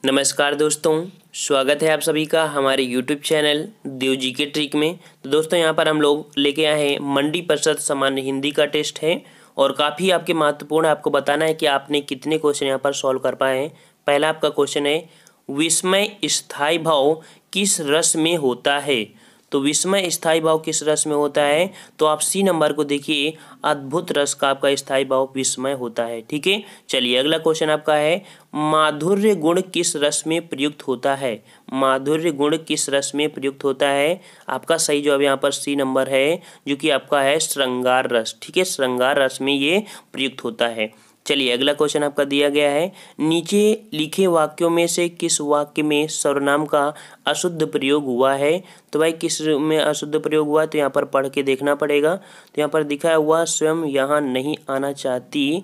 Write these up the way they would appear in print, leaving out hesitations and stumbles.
नमस्कार दोस्तों, स्वागत है आप सभी का हमारे YouTube चैनल देव जी के ट्रिक में। तो दोस्तों यहाँ पर हम लोग लेके आए हैं मंडी परिषद सामान्य हिंदी का टेस्ट है और काफ़ी आपके महत्वपूर्ण है। आपको बताना है कि आपने कितने क्वेश्चन यहाँ पर सॉल्व कर पाए हैं। पहला आपका क्वेश्चन है, विस्मय स्थायी भाव किस रस में होता है। तो विस्मय स्थायी भाव किस रस में होता है, तो आप सी नंबर को देखिए, अद्भुत रस का आपका स्थायी भाव विस्मय होता है। ठीक है, चलिए अगला क्वेश्चन आपका है, माधुर्य गुण किस रस में प्रयुक्त होता है। माधुर्य गुण किस रस में प्रयुक्त होता है, आपका सही जवाब यहाँ पर सी नंबर है, जो कि आपका है श्रृंगार रस। ठीक है, श्रृंगार रस में ये प्रयुक्त होता है। चलिए अगला क्वेश्चन आपका दिया गया है, नीचे लिखे वाक्यों में से किस वाक्य में सर्वनाम का अशुद्ध प्रयोग हुआ है। तो भाई किस में अशुद्ध प्रयोग हुआ, तो यहाँ पर पढ़ के देखना पड़ेगा। तो यहाँ पर दिखा हुआ, स्वयं यहाँ नहीं आना चाहती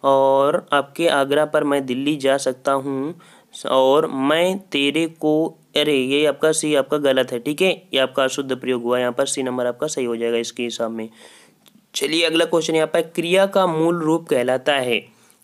और आपके आग्रह पर मैं दिल्ली जा सकता हूँ, और मैं तेरे को, अरे ये आपका सी आपका गलत है। ठीक है, ये आपका अशुद्ध प्रयोग हुआ, यहाँ पर सी नंबर आपका सही हो जाएगा इसके हिसाब में। चलिए अगला क्वेश्चन यहाँ पर, क्रिया का मूल रूप कहलाता है।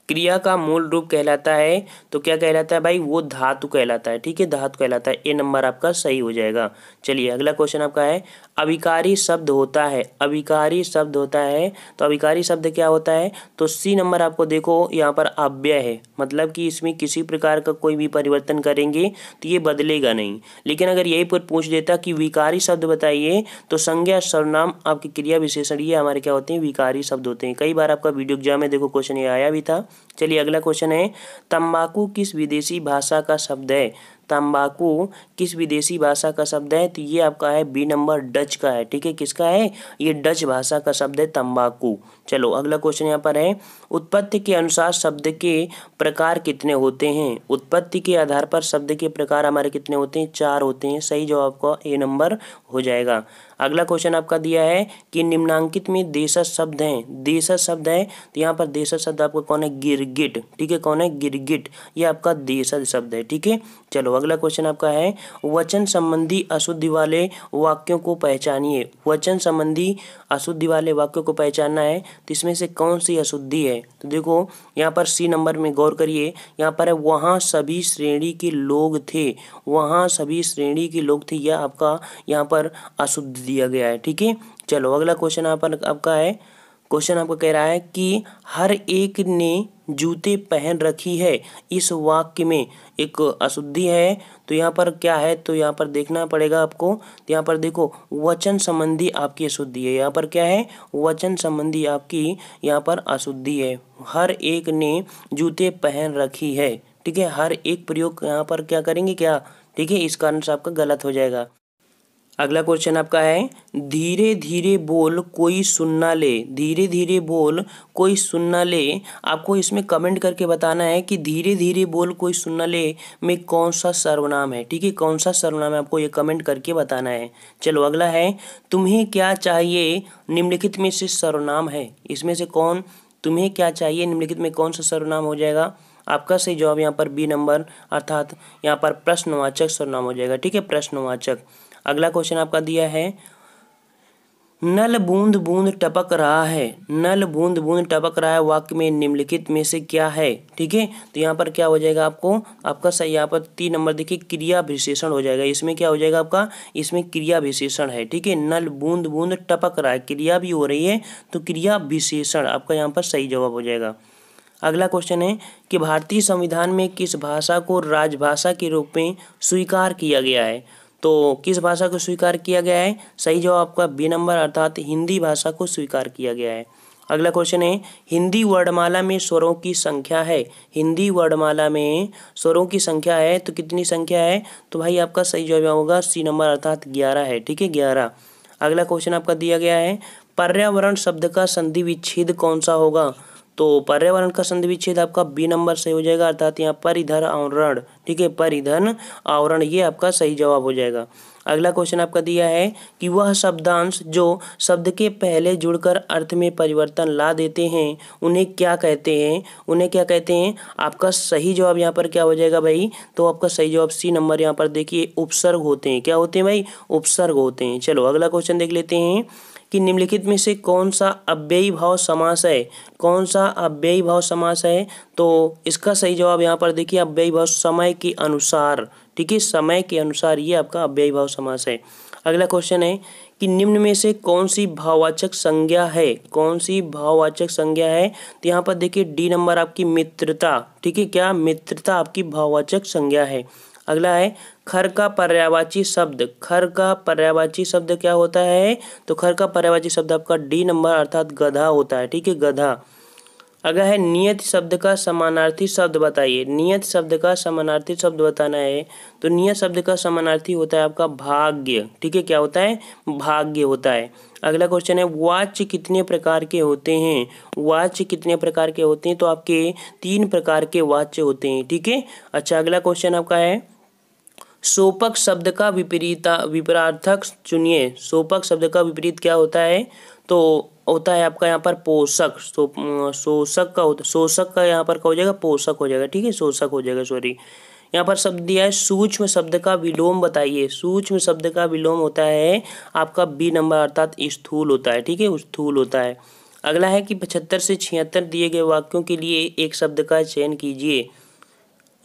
क्रिया का मूल रूप कहलाता है, तो क्या कहलाता है भाई, वो धातु कहलाता है। ठीक है, धातु कहलाता है, ए नंबर आपका सही हो जाएगा। चलिए अगला क्वेश्चन आपका है, अभिकारी शब्द होता है। अभिकारी शब्द होता है, तो अभिकारी शब्द क्या होता है, तो सी नंबर आपको देखो यहाँ पर अव्यय है, मतलब कि इसमें किसी प्रकार का कोई भी परिवर्तन करेंगे तो ये बदलेगा नहीं। लेकिन अगर यही पर पूछ देता कि विकारी शब्द बताइए, तो संज्ञा सर्वनाम आपकी क्रिया विशेषण ये हमारे क्या होते हैं, विकारी शब्द होते हैं। कई बार आपका वीडियो एग्जाम में देखो क्वेश्चन ये आया भी था। चलिए अगला क्वेश्चन है, तंबाकू किस विदेशी भाषा का शब्द है। तंबाकू किस विदेशी भाषा का शब्द है, तो ये आपका है बी नंबर, डच का है। ठीक है, किसका है, ये डच भाषा का शब्द है तंबाकू। चलो अगला क्वेश्चन यहाँ पर है, उत्पत्ति के अनुसार शब्द के प्रकार कितने होते हैं। उत्पत्ति के आधार पर शब्द के प्रकार हमारे कितने होते हैं, 4 होते हैं। सही जवाब का ए नंबर हो जाएगा। अगला क्वेश्चन आपका दिया है कि निम्नांकित में देशज शब्द हैं। देशज शब्द है, तो यहाँ पर देशज शब्द आपका कौन है, गिरगिट। ठीक है, कौन है, गिरगिट, ये आपका देशज शब्द है। ठीक है, चलो अगला क्वेश्चन आपका है, वचन संबंधी अशुद्धि वाले वाक्यों को पहचानिए। वचन संबंधी अशुद्धि वाले वाक्यों को पहचानना है, तो इसमें से कौन सी अशुद्धि है। तो देखो यहाँ पर सी नंबर में गौर करिए, यहाँ पर है, वहाँ सभी श्रेणी के लोग थे। वहाँ सभी श्रेणी के लोग थे, यह आपका यहाँ पर अशुद्ध दिया गया है। ठीक है, चलो अगला क्वेश्चन यहाँ पर आपका है, क्वेश्चन आपको कह रहा है कि हर एक ने जूते पहन रखी है। इस वाक्य में एक अशुद्धि है, तो यहाँ पर क्या है, तो यहाँ पर देखना पड़ेगा आपको। तो यहाँ पर देखो, वचन संबंधी आपकी अशुद्धि है। यहाँ पर क्या है, वचन संबंधी आपकी यहाँ पर अशुद्धि है। हर एक ने जूते पहन रखी है। ठीक है, हर एक प्रयोग यहाँ पर क्या करेंगे, क्या। ठीक है, इस कारण से आपका गलत हो जाएगा। अगला क्वेश्चन आपका है, धीरे धीरे बोल कोई सुन ना ले। धीरे धीरे बोल कोई सुन ना ले, आपको इसमें कमेंट करके बताना है कि धीरे धीरे बोल कोई सुन ना ले में कौन सा सर्वनाम है। ठीक है, कौन सा सर्वनाम है, आपको ये कमेंट करके बताना है। चलो अगला है, तुम्हें क्या चाहिए निम्नलिखित में से सर्वनाम है। इसमें से कौन, तुम्हें क्या चाहिए निम्नलिखित में कौन सा सर्वनाम हो जाएगा। आपका सही जवाब यहाँ पर बी नंबर, अर्थात यहाँ पर प्रश्नवाचक सर्वनाम हो जाएगा। ठीक है, प्रश्नवाचक। अगला क्वेश्चन आपका दिया है, नल बूंद बूंद टपक रहा है। नल बूंद बूंद टपक रहा है, वाक्य में निम्नलिखित में से क्या है। ठीक है, तो यहाँ पर क्या हो जाएगा आपको, आपका सही यहाँ पर 3 नंबर देखिए, क्रिया विशेषण हो जाएगा। इसमें क्या हो जाएगा आपका, इसमें क्रिया विशेषण है। ठीक है, नल बूंद बूंद टपक रहा है, क्रिया भी हो रही है, तो क्रिया विशेषण आपका यहाँ पर सही जवाब हो जाएगा। अगला क्वेश्चन है कि भारतीय संविधान में किस भाषा को राजभाषा के रूप में स्वीकार किया गया है। तो किस भाषा को स्वीकार किया गया है, सही जवाब आपका बी नंबर, अर्थात हिंदी भाषा को स्वीकार किया गया है। अगला क्वेश्चन है, हिंदी वर्णमाला में स्वरों की संख्या है। हिंदी वर्णमाला में स्वरों की संख्या है, तो कितनी संख्या है, तो भाई आपका सही जवाब होगा सी नंबर, अर्थात 11 है। ठीक है, 11। अगला क्वेश्चन आपका दिया गया है, पर्यावरण शब्द का संधि विच्छेद कौन सा होगा। तो पर्यावरण का संधि विच्छेद आपका बी नंबर सही हो जाएगा, अर्थात यहाँ परिधर आवरण। ठीक है, परिधन आवरण, ये आपका सही जवाब हो जाएगा। अगला क्वेश्चन आपका दिया है कि वह शब्दांश जो शब्द के पहले जुड़कर अर्थ में परिवर्तन ला देते हैं उन्हें क्या कहते हैं। उन्हें क्या कहते हैं, आपका सही जवाब यहाँ पर क्या हो जाएगा भाई, तो आपका सही जवाब सी नंबर यहाँ पर देखिए, उपसर्ग होते हैं। क्या होते हैं भाई, उपसर्ग होते हैं। चलो अगला क्वेश्चन देख लेते हैं कि निम्नलिखित में से कौन सा अव्ययी भाव समास है, कौन सा अव्ययी भाव समास है। तो इसका सही जवाब यहाँ पर देखिए अव्ययी भाव समय के अनुसार, ठीक है, समय के अनुसार ये आपका अव्ययी भाव समास है। अगला क्वेश्चन है कि निम्न में से कौन सी भाववाचक संज्ञा है, कौन सी भाववाचक संज्ञा है। तो यहाँ पर देखिए डी नंबर आपकी मित्रता, ठीक है, क्या मित्रता आपकी भाववाचक संज्ञा है। अगला है खर का पर्यायवाची शब्द, खर का पर्यायवाची शब्द क्या होता है। तो खर का पर्यायवाची शब्द आपका डी नंबर अर्थात गधा होता है, ठीक है, गधा। अगर है नियत शब्द का समानार्थी शब्द बताइए, नियत शब्द का समानार्थी शब्द बताना है। तो नियत शब्द का समानार्थी होता है आपका भाग्य, ठीक है, क्या होता है, भाग्य होता है। अगला क्वेश्चन है वाच्य कितने प्रकार के होते हैं, वाच्य कितने प्रकार के होते हैं। तो आपके 3 प्रकार के वाच्य होते हैं, ठीक है। अच्छा अगला क्वेश्चन आपका है सोपक शब्द का विपरीतार्थक चुनिए। सोपक शब्द का विपरीत क्या होता है। तो होता है आपका यहाँ पर पोषक। शोषक का होता, शोषक का यहाँ पर क्या हो जाएगा, पोषक हो जाएगा, ठीक है, शोषक हो जाएगा, सॉरी। यहाँ पर शब्द दिया है सूक्ष्म शब्द का विलोम बताइए। सूक्ष्म शब्द का विलोम होता है आपका बी नंबर अर्थात स्थूल होता है, ठीक है, स्थूल होता है। अगला है कि 75 से 76 दिए गए वाक्यों के लिए एक शब्द का चयन कीजिए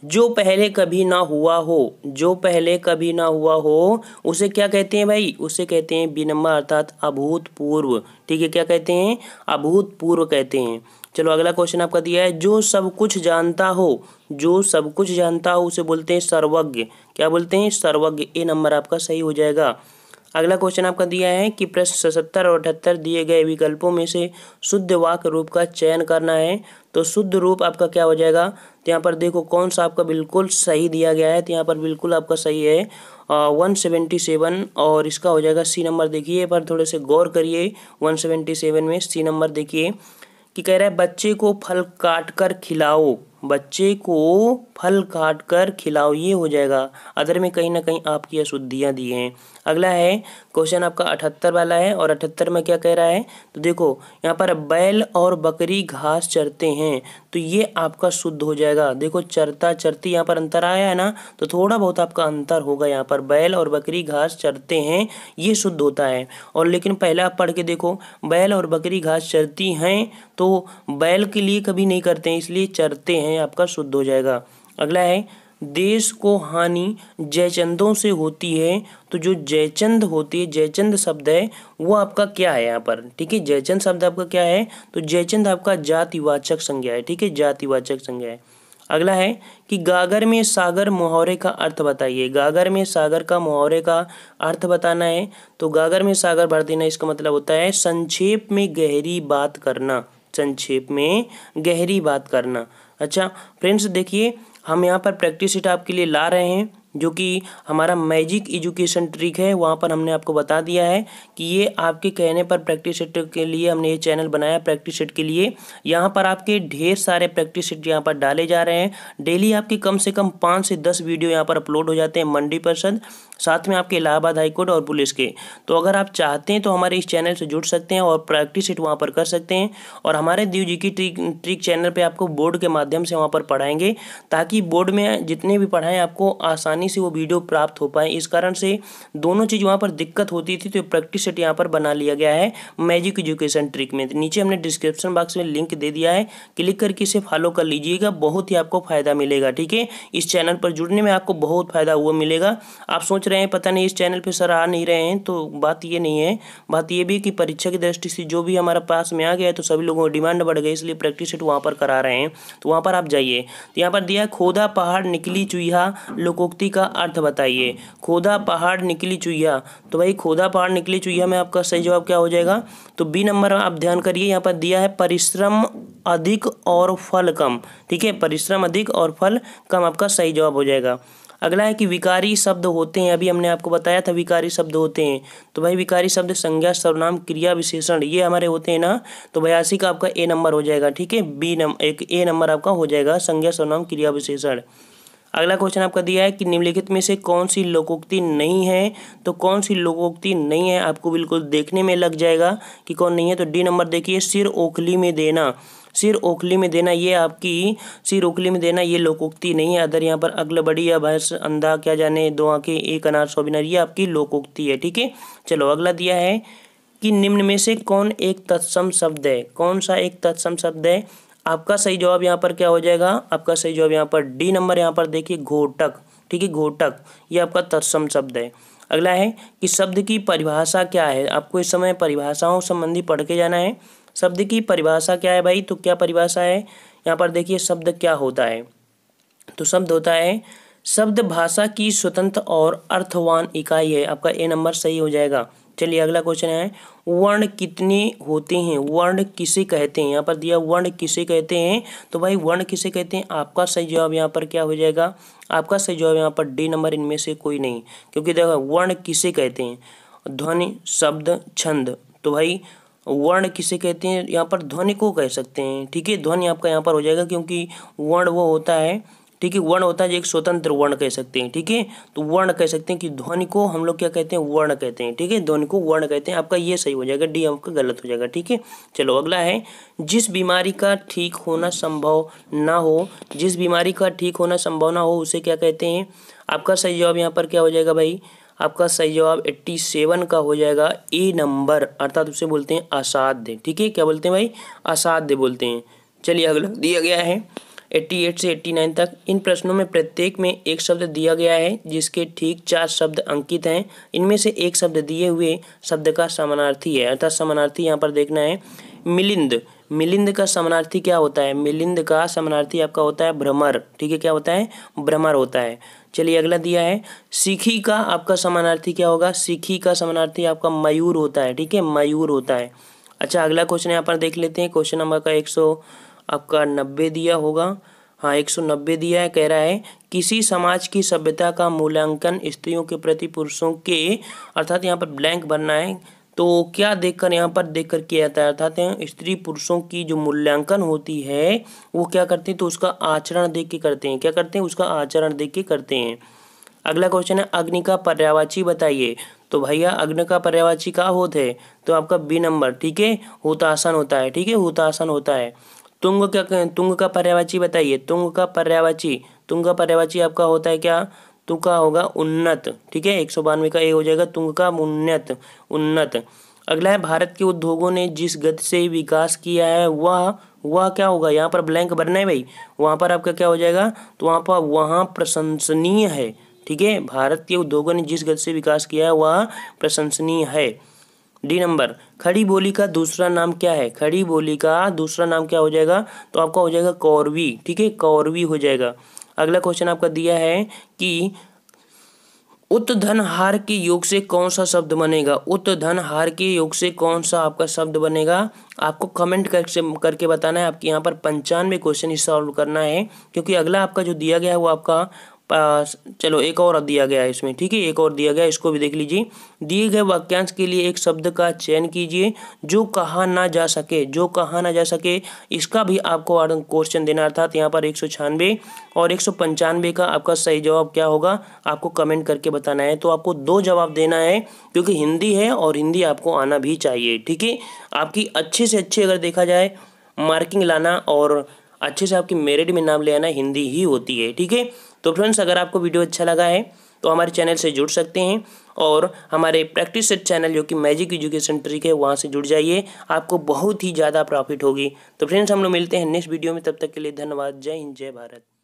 जो पहले कभी ना हुआ हो, जो पहले कभी ना हुआ हो उसे क्या कहते हैं भाई, उसे कहते हैं बी नंबर अर्थात अभूतपूर्व, ठीक है, क्या कहते हैं, अभूतपूर्व कहते हैं। चलो अगला क्वेश्चन आपका दिया है जो सब कुछ जानता हो, जो सब कुछ जानता हो उसे बोलते हैं सर्वज्ञ, क्या बोलते हैं, सर्वज्ञ। ए नंबर आपका सही हो जाएगा। अगला क्वेश्चन आपका दिया है कि प्रश्न 77 और 78 दिए गए विकल्पों में से शुद्ध वाक्य रूप का चयन करना है। तो शुद्ध रूप आपका क्या हो जाएगा। तो यहाँ पर देखो कौन सा आपका बिल्कुल सही दिया गया है। तो यहाँ पर बिल्कुल आपका सही है 177 और इसका हो जाएगा सी नंबर। देखिए पर थोड़े से गौर करिए 177 में सी नंबर देखिए कि कह रहा है बच्चे को फल काट कर खिलाओ, बच्चे को फल काट कर खिलाओ, ये हो जाएगा। अदर में कहीं ना कहीं आपकी अशुद्धियाँ दी हैं। अगला है क्वेश्चन आपका 78 वाला है और 78 में क्या कह रहा है। तो देखो यहाँ पर बैल और बकरी घास चरते हैं, तो ये आपका शुद्ध हो जाएगा। देखो चरता चरती यहाँ पर अंतर आया है ना, तो थोड़ा बहुत आपका अंतर होगा। यहाँ पर बैल और बकरी घास चरते हैं ये शुद्ध होता है। और लेकिन पहले आप पढ़ के देखो बैल और बकरी घास चरती हैं, तो बैल के लिए कभी नहीं करते हैं इसलिए चरते हैं, आपका शुद्ध हो जाएगा। अगला है देश को हानि जयचंदों से होती है, तो जो जयचंद होती है, जयचंद शब्द है वो आपका क्या है यहाँ पर, ठीक है, जयचंद शब्द आपका क्या है। तो जयचंद आपका जातिवाचक संज्ञा है, ठीक है, जातिवाचक संज्ञा है। अगला है कि गागर में सागर मुहावरे का अर्थ बताइए। गागर में सागर का मुहावरे का अर्थ बताना है। तो गागर में सागर भर देना इसका मतलब होता है संक्षेप में गहरी बात करना, संक्षेप में गहरी बात करना। अच्छा फ्रेंड्स देखिए हम यहाँ पर प्रैक्टिस शीट आपके लिए ला रहे हैं जो कि हमारा मैजिक एजुकेशन ट्रिक है। वहाँ पर हमने आपको बता दिया है कि ये आपके कहने पर प्रैक्टिस शीट के लिए हमने ये चैनल बनाया प्रैक्टिस शीट के लिए। यहाँ पर आपके ढेर सारे प्रैक्टिस शीट यहाँ पर डाले जा रहे हैं। डेली आपके कम से कम 5 से 10 वीडियो यहाँ पर अपलोड हो जाते हैं मंडी परिषद, साथ में आपके इलाहाबाद हाईकोर्ट और पुलिस के। तो अगर आप चाहते हैं तो हमारे इस चैनल से जुड़ सकते हैं और प्रैक्टिस शीट वहाँ पर कर सकते हैं। और हमारे देव जी की ट्रिक चैनल पे आपको बोर्ड के माध्यम से वहाँ पर पढ़ाएंगे, ताकि बोर्ड में जितने भी पढ़ाएं आपको आसानी से वो वीडियो प्राप्त हो पाए। इस कारण से दोनों चीज़ वहाँ पर दिक्कत होती थी, तो प्रैक्टिस शीट यहाँ पर बना लिया गया है मैजिक एजुकेशन ट्रिक में। नीचे हमने डिस्क्रिप्शन बॉक्स में लिंक दे दिया है, क्लिक करके इसे फॉलो कर लीजिएगा, बहुत ही आपको फायदा मिलेगा। ठीक है, इस चैनल पर जुड़ने में आपको बहुत फायदा हुआ मिलेगा। आप सोच रहे हैं पता नहीं इस चैनल पे सर आ नहीं रहे हैं, तो बात ये नहीं है। बात ये भी कि परीक्षा की दृष्टि से जो भी हमारे पास में आ गया है तो सभी लोगों की डिमांड बढ़ गई, इसलिए प्रैक्टिस शीट वहाँ पर करा रहे हैं, तो वहाँ पर आप जाइए। तो यहाँ पर दिया है खोदा पहाड़ निकली चुईहा, लोकोक्ति का अर्थ बताइए। खोदा पहाड़ निकली चुईहा, तो भाई खोदा पहाड़ निकली चुईहा में आपका सही जवाब क्या हो जाएगा। तो बी नंबर आप ध्यान करिए, यहाँ पर दिया है परिश्रम अधिक और फल कम। ठीक है, परिश्रम अधिक और फल कम आपका सही जवाब हो जाएगा। अगला है कि विकारी शब्द होते हैं, अभी हमने आपको बताया था विकारी शब्द होते हैं। तो भाई विकारी शब्द संज्ञा सर्वनाम क्रिया विशेषण ये हमारे होते हैं ना, तो 82 का आपका ए नंबर हो जाएगा। ठीक है, एक ए नंबर आपका हो जाएगा संज्ञा सर्वनाम क्रिया विशेषण। अगला क्वेश्चन आपका दिया है कि निम्नलिखित में से कौन सी लोकोक्ति नहीं है। तो कौन सी लोकोक्ति नहीं है आपको बिल्कुल देखने में लग जाएगा कि कौन नहीं है। तो डी नंबर देखिए, सिर ओखली में देना। सिर ओखली में देना ये आपकी सिर ओखली में देना ये लोकोक्ति नहीं है। अदर यहाँ पर अगल बड़ी या भैंस अंधा क्या जाने, दो आंखें एक अनार 100 बिनार, ये आपकी लोकोक्ति है। ठीक है, चलो अगला दिया है कि निम्न में से कौन एक तत्सम शब्द है, कौन सा एक तत्सम शब्द है। आपका सही जवाब यहाँ पर क्या हो जाएगा, आपका सही जवाब यहाँ पर डी नंबर यहाँ पर देखिए घोटक। ठीक है, घोटक ये आपका तत्सम शब्द है। अगला है कि शब्द की परिभाषा क्या है। आपको इस समय परिभाषाओं संबंधी पढ़ के जाना है। शब्द की परिभाषा क्या है भाई, तो क्या परिभाषा है यहाँ पर देखिए, शब्द क्या होता है। तो शब्द होता है, शब्द भाषा की स्वतंत्र और अर्थवान इकाई है। आपका ए नंबर सही हो जाएगा। चलिए अगला क्वेश्चन है, वर्ण कितने होते हैं, वर्ण किसे कहते हैं। यहाँ पर दिया वर्ण किसे कहते हैं, तो भाई वर्ण किसे कहते हैं, आपका सही जवाब यहाँ पर क्या हो जाएगा, आपका सही जवाब यहाँ पर डी नंबर, इनमें से कोई नहीं। क्योंकि देखो वर्ण किसे कहते हैं, ध्वनि, शब्द, छंद। तो भाई वर्ण किसे कहते हैं, यहाँ पर ध्वनि को कह सकते हैं। ठीक है, ध्वनि आपका यहाँ पर हो जाएगा, क्योंकि वर्ण वो होता है, ठीक है, वर्ण होता है जो एक स्वतंत्र वर्ण कह सकते हैं। ठीक है, तो वर्ण कह सकते हैं कि ध्वनि को हम लोग क्या कहते हैं, वर्ण कहते हैं। ठीक है, ध्वनि को वर्ण कहते हैं। आपका ये सही हो जाएगा, डी आपका गलत हो जाएगा। ठीक है, चलो अगला है, जिस बीमारी का ठीक होना संभव ना हो, जिस बीमारी का ठीक होना संभव ना हो उसे क्या कहते हैं। आपका सही जवाब यहाँ पर क्या हो जाएगा भाई, आपका सही जवाब 87 का हो जाएगा, ए नंबर, अर्थात उसे बोलते हैं असाध्य। ठीक है, क्या बोलते हैं भाई, असाध्य बोलते हैं। चलिए अगला दिया गया है 88 से 89 तक। इन प्रश्नों में प्रत्येक में एक शब्द दिया गया है जिसके ठीक 4 शब्द अंकित हैं। इनमें से एक शब्द दिए हुए शब्द का समानार्थी है, अर्थात समानार्थी यहाँ पर देखना है। मिलिंद, मिलिंद का समानार्थी क्या होता है, मिलिंद का समानार्थी आपका होता है भ्रमर। ठीक है, क्या होता है, भ्रमर होता है। चलिए अगला दिया है, सीखी का आपका समानार्थी क्या होगा, सीखी का समानार्थी आपका मयूर होता है। ठीक है, मयूर होता है। अच्छा अगला क्वेश्चन यहाँ पर देख लेते हैं, क्वेश्चन नंबर का 190 दिया होगा, हाँ 190 दिया है। कह रहा है, किसी समाज की सभ्यता का मूल्यांकन स्त्रियों के प्रति पुरुषों के, अर्थात यहाँ पर ब्लैंक भरना है, तो क्या देखकर यहाँ पर देखकर किया जाता है, अर्थात स्त्री पुरुषों की जो मूल्यांकन होती है वो क्या करते हैं, तो उसका आचरण देख के करते हैं। क्या करते हैं, उसका आचरण देख के करते हैं। अगला क्वेश्चन है, अग्नि का पर्यायवाची बताइए। तो भैया अग्नि का पर्यायवाची का होता है, तो आपका बी नंबर। ठीक है, हुतासन होता है। ठीक है, हुतासन होता है। तुंग क्या, तुंग का पर्यायवाची बताइए, तुंग का पर्यायवाची, तुंग का पर्यायवाची आपका होता है क्या, तुंग का होगा उन्नत। ठीक है, 192 का ए हो जाएगा, तुंग का उन्नत, उन्नत। अगला है, भारत के उद्योगों ने जिस गति से विकास किया है वह क्या होगा, यहाँ पर ब्लैंक भरना है भाई, वहाँ पर आपका क्या हो जाएगा, तो वहाँ पर वहाँ प्रशंसनीय है। ठीक है, भारत के उद्योगों ने जिस गति से विकास किया है वह प्रशंसनीय है। डी नंबर, खड़ी बोली का दूसरा नाम क्या है, खड़ी बोली का दूसरा नाम क्या हो जाएगा, तो आपका हो जाएगा कौरवी। ठीक है, कौरवी हो जाएगा। अगला क्वेश्चन आपका दिया है कि उत्धनहार के योग से कौन सा शब्द बनेगा, उत्धनहार के योग से कौन सा आपका शब्द बनेगा, आपको कमेंट करके बताना है। आपके यहाँ पर 95 क्वेश्चन ही सॉल्व करना है, क्योंकि अगला आपका जो दिया गया है वो आपका चलो एक और दिया गया है इसमें। ठीक है, एक और दिया गया है, इसको भी देख लीजिए। दिए गए वाक्यांश के लिए एक शब्द का चयन कीजिए जो कहा ना जा सके, जो कहा ना जा सके, इसका भी आपको क्वेश्चन देना, अर्थात यहाँ पर 196 और 195 का आपका सही जवाब क्या होगा, आपको कमेंट करके बताना है। तो आपको 2 जवाब देना है, क्योंकि हिंदी है और हिंदी आपको आना भी चाहिए। ठीक है, आपकी अच्छे से अच्छे अगर देखा जाए मार्किंग लाना और अच्छे से आपकी मेरिट में नाम ले आना हिंदी ही होती है। ठीक है, तो फ्रेंड्स अगर आपको वीडियो अच्छा लगा है तो हमारे चैनल से जुड़ सकते हैं, और हमारे प्रैक्टिस सेट चैनल जो कि मैजिक एजुकेशन ट्रिक है वहाँ से जुड़ जाइए, आपको बहुत ही ज़्यादा प्रॉफिट होगी। तो फ्रेंड्स हम लोग मिलते हैं नेक्स्ट वीडियो में, तब तक के लिए धन्यवाद। जय हिंद, जय भारत।